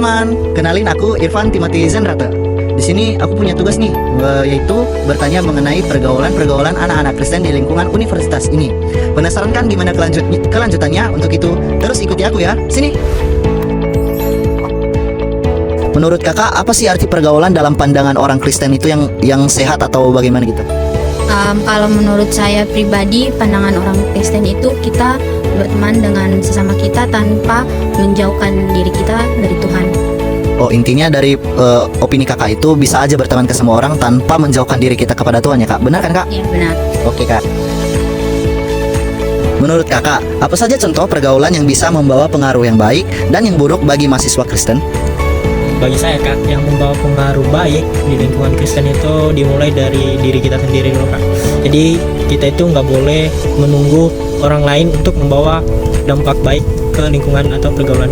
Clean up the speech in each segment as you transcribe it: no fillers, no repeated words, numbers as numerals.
teman-teman, kenalin aku Irfan Timothy Zenrate. Di sini aku punya tugas nih, yaitu bertanya mengenai pergaulan anak-anak Kristen di lingkungan universitas ini. Penasaran kan gimana kelanjutannya? Untuk itu, terus ikuti aku ya. Sini. Menurut kakak, apa sih arti pergaulan dalam pandangan orang Kristen itu yang sehat atau bagaimana gitu? Kalau menurut saya pribadi, pandangan orang Kristen itu kita berteman dengan sesama kita tanpa menjauhkan diri kita dari Tuhan. Oh, intinya dari opini kakak itu bisa aja berteman ke semua orang tanpa menjauhkan diri kita kepada Tuhan ya kak? Benar kan kak? Iya, benar. Oke kak. Menurut kakak, apa saja contoh pergaulan yang bisa membawa pengaruh yang baik dan yang buruk bagi mahasiswa Kristen? Bagi saya kak, yang membawa pengaruh baik di lingkungan Kristen itu dimulai dari diri kita sendiri dulu kak. Jadi kita itu nggak boleh menunggu orang lain untuk membawa dampak baik ke lingkungan atau pergaulan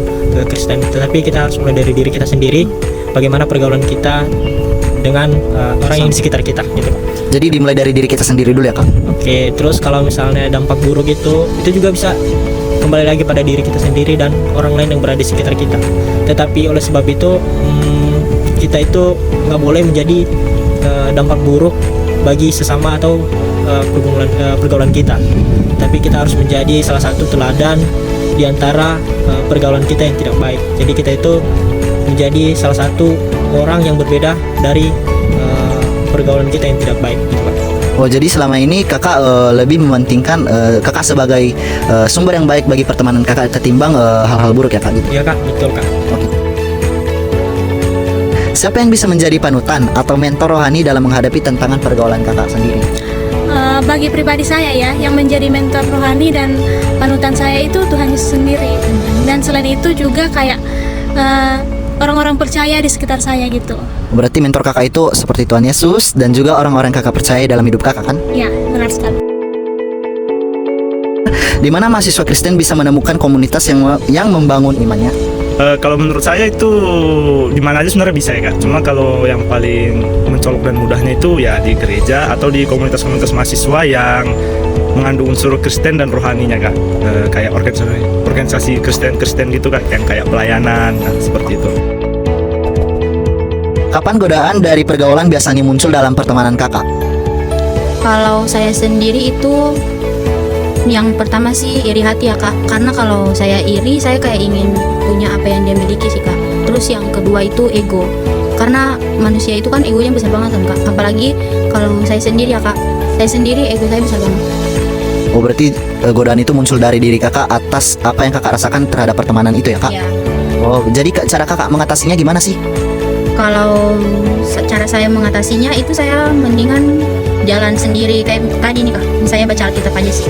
Kristen. Tetapi kita harus mulai dari diri kita sendiri. Bagaimana pergaulan kita dengan orang yang di sekitar kita gitu kak. Jadi dimulai dari diri kita sendiri dulu ya kak? Oke, terus kalau misalnya dampak buruk itu juga bisa kembali lagi pada diri kita sendiri dan orang lain yang berada di sekitar kita. Tetapi oleh sebab itu kita itu nggak boleh menjadi dampak buruk bagi sesama atau pergaulan kita. Tapi kita harus menjadi salah satu teladan di antara pergaulan kita yang tidak baik. Jadi kita itu menjadi salah satu orang yang berbeda dari pergaulan kita yang tidak baik gitu Pak. Oh, jadi selama ini kakak lebih mementingkan kakak sebagai sumber yang baik bagi pertemanan kakak ketimbang hal-hal buruk ya kak gitu? Iya kak, betul kak. Oke. Siapa yang bisa menjadi panutan atau mentor rohani dalam menghadapi tantangan pergaulan kakak sendiri? Bagi pribadi saya ya, yang menjadi mentor rohani dan panutan saya itu Tuhan Yesus sendiri. Dan selain itu juga kayak orang-orang percaya di sekitar saya gitu. Berarti mentor kakak itu seperti Tuhan Yesus dan juga orang-orang kakak percaya dalam hidup kakak kan? Ya, benar sekali. Di mana mahasiswa Kristen bisa menemukan komunitas yang membangun imannya? Kalau menurut saya itu di mana aja sebenarnya bisa ya kak. Cuma kalau yang paling mencolok dan mudahnya itu ya di gereja atau di komunitas-komunitas mahasiswa yang mengandung unsur Kristen dan rohaninya kak. Kayak organisasi Kristen gitu kak, yang kayak pelayanan seperti itu. Kapan godaan dari pergaulan biasanya muncul dalam pertemanan kakak? Kalau saya sendiri itu yang pertama sih iri hati ya kak. Karena kalau saya iri, saya kayak ingin punya apa yang dia miliki sih kak. Terus yang kedua itu ego. Karena manusia itu kan egonya besar banget kan kak. Apalagi kalau saya sendiri ya kak. Saya sendiri ego saya besar banget. Oh, berarti godaan itu muncul dari diri kakak atas apa yang kakak rasakan terhadap pertemanan itu ya kak? Ya. Oh, jadi cara kakak mengatasinya gimana sih? Kalau cara saya mengatasinya itu saya mendingan jalan sendiri kayak tadi nih kak. Saya baca Alkitab aja sih.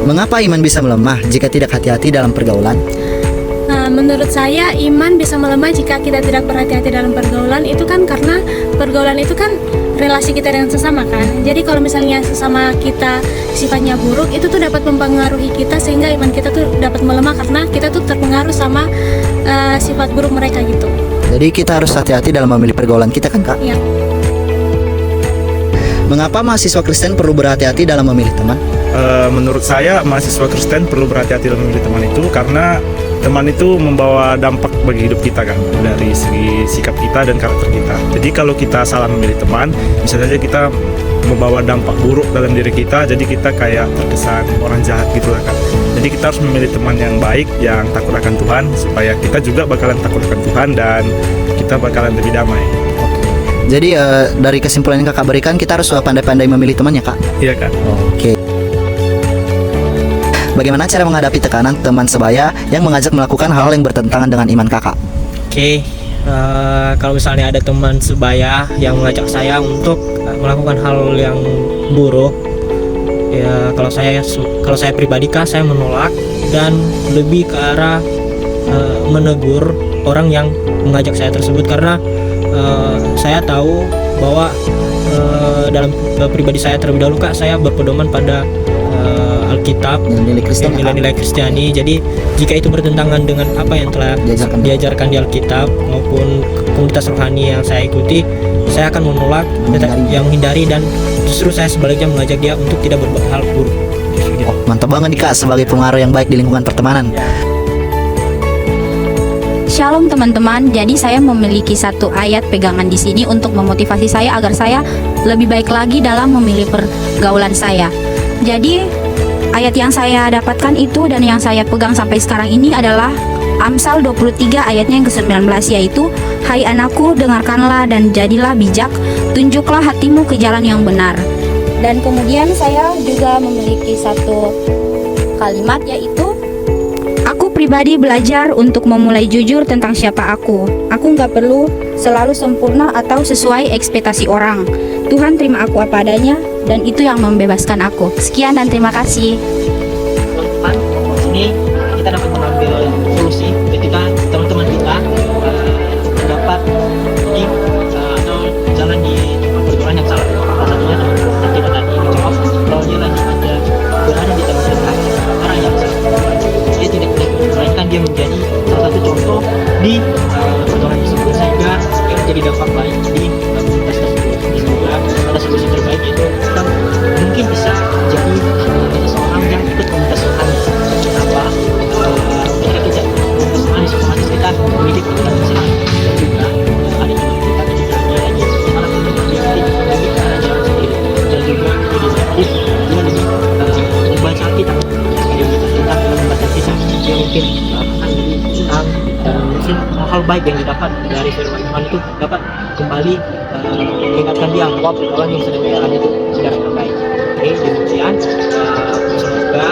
Mengapa iman bisa melemah jika tidak hati-hati dalam pergaulan? Menurut saya iman bisa melemah jika kita tidak berhati-hati dalam pergaulan. Itu kan karena pergaulan itu kan relasi kita dengan sesama kan. Jadi kalau misalnya sesama kita sifatnya buruk, itu tuh dapat mempengaruhi kita sehingga iman kita tuh dapat melemah karena kita tuh terpengaruh sama sifat buruk mereka gitu. Jadi kita harus hati-hati dalam memilih pergaulan kita kan kak? Ya. Mengapa mahasiswa Kristen perlu berhati-hati dalam memilih teman? Menurut saya mahasiswa Kristen perlu berhati-hati dalam memilih teman itu karena teman itu membawa dampak bagi hidup kita kan, dari segi sikap kita dan karakter kita. Jadi kalau kita salah memilih teman, bisa saja kita membawa dampak buruk dalam diri kita. Jadi kita kayak terkesan orang jahat gitu lah kan. Jadi kita harus memilih teman yang baik, yang takut akan Tuhan, supaya kita juga bakalan takut akan Tuhan dan kita bakalan lebih damai. Jadi dari kesimpulan yang kakak berikan, kita harus pandai-pandai memilih teman ya kak? Iya kan? Oke. Bagaimana cara menghadapi tekanan teman sebaya yang mengajak melakukan hal yang bertentangan dengan iman kakak? Oke, kalau misalnya ada teman sebaya yang mengajak saya untuk melakukan hal yang buruk, ya kalau saya pribadi kak, saya menolak dan lebih ke arah menegur orang yang mengajak saya tersebut karena saya tahu bahwa dalam pribadi saya terlebih dahulu kak, saya berpedoman pada Alkitab, nilai-nilai Kristiani. Jadi jika itu bertentangan dengan apa yang telah diajarkan di Alkitab maupun komunitas rohani yang saya ikuti, saya akan menolak, menghindari dan justru saya sebaliknya mengajak dia untuk tidak berbuat hal buruk. Oh, mantap banget nih kak, sebagai pengaruh yang baik di lingkungan pertemanan. Shalom teman-teman. Jadi saya memiliki satu ayat pegangan di sini untuk memotivasi saya agar saya lebih baik lagi dalam memilih pergaulan saya. Jadi ayat yang saya dapatkan itu dan yang saya pegang sampai sekarang ini adalah Amsal 23 ayatnya yang ke-19, yaitu hai anakku, dengarkanlah dan jadilah bijak, tunjuklah hatimu ke jalan yang benar. Dan kemudian saya juga memiliki satu kalimat, yaitu aku pribadi belajar untuk memulai jujur tentang siapa aku. Aku nggak perlu selalu sempurna atau sesuai ekspektasi orang. Tuhan terima aku apa adanya, dan itu yang membebaskan aku. Sekian dan terima kasih. Teman-teman, di sini kita dapat mengambil solusi ketika teman-teman kita terdapat di atau jalan di pergaulan yang salah. Salah satunya teman kita tadi menjawab kalau dia lagi berada di tengah-tengah orang yang salah. Dia tidak melainkan dia menjadi salah satu contoh di pergaulan tersebut, sehingga dia menjadi dampak baik di komunitas tersebut. Dan juga ada solusi terbaik, yaitu kita mungkin bisa jadi seseorang yang ikut komunitas Anies. Kenapa? Ketika kita komunitas Anies, otomatis kita memiliki pikiran sehat. Dan juga ada teman kita ketika dia lagi salah satu dia lebih cara jalan sendiri. Dan juga dia lebih membaca kita. Kita membaca kita, dia mungkin akan lebih senang, dan mungkin hal baik yang didapat dari firman Tuhan itu dapat kembali mengingatkan dia bahwa pergaulan yang sedang dia itu tidak baik. Oke, demikian semoga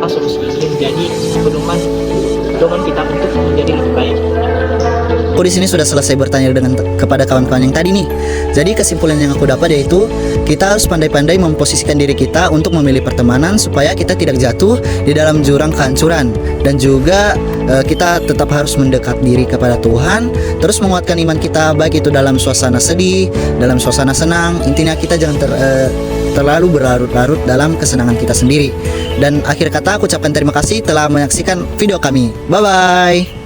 apa solusi ini menjadi pedoman kita untuk menjadi lebih baik. Aku di sini sudah selesai bertanya kepada kawan-kawan yang tadi nih. Jadi kesimpulan yang aku dapat yaitu kita harus pandai-pandai memposisikan diri kita untuk memilih pertemanan supaya kita tidak jatuh di dalam jurang kehancuran, dan juga kita tetap harus mendekat diri kepada Tuhan, terus menguatkan iman kita baik itu dalam suasana sedih, dalam suasana senang. Intinya kita jangan terlalu berlarut-larut dalam kesenangan kita sendiri. Dan akhir kata aku ucapkan terima kasih telah menyaksikan video kami. Bye bye.